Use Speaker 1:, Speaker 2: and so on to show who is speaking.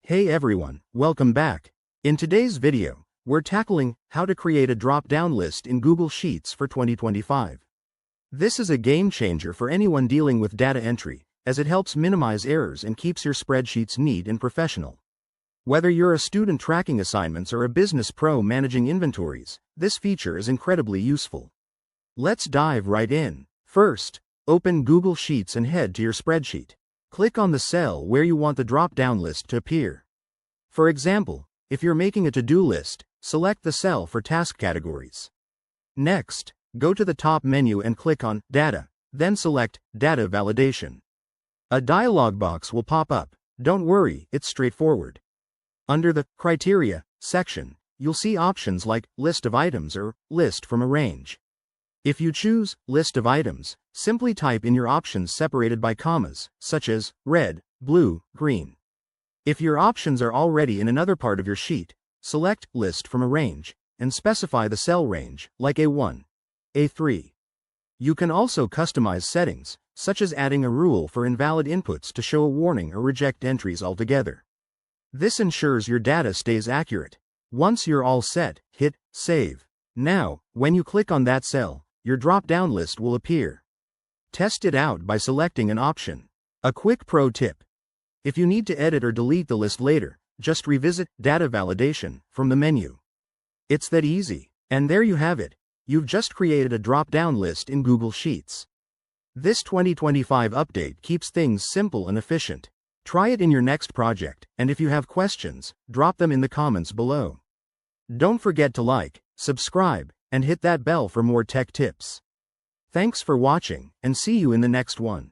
Speaker 1: Hey everyone, welcome back. In today's video, we're tackling how to create a drop-down list in Google Sheets for 2025. This is a game changer for anyone dealing with data entry, as it helps minimize errors and keeps your spreadsheets neat and professional. Whether you're a student tracking assignments or a business pro managing inventories, this feature is incredibly useful. Let's dive right in. First, open Google Sheets and head to your spreadsheet. Click on the cell where you want the drop-down list to appear. For example, if you're making a to-do list, select the cell for task categories. Next, go to the top menu and click on Data, then select Data Validation. A dialog box will pop up. Don't worry, it's straightforward. Under the Criteria section, you'll see options like List of Items or List from a Range. If you choose List of Items, simply type in your options separated by commas, such as red, blue, green. If your options are already in another part of your sheet, select List from a Range, and specify the cell range, like A1, A3. You can also customize settings, such as adding a rule for invalid inputs to show a warning or reject entries altogether. This ensures your data stays accurate. Once you're all set, hit Save. Now, when you click on that cell, your drop-down list will appear. Test it out by selecting an option. A quick pro tip. If you need to edit or delete the list later, just revisit Data Validation from the menu. It's that easy. And there you have it. You've just created a drop-down list in Google Sheets. This 2025 update keeps things simple and efficient. Try it in your next project, and if you have questions, drop them in the comments below. Don't forget to like, subscribe, and hit that bell for more tech tips. Thanks for watching, and see you in the next one.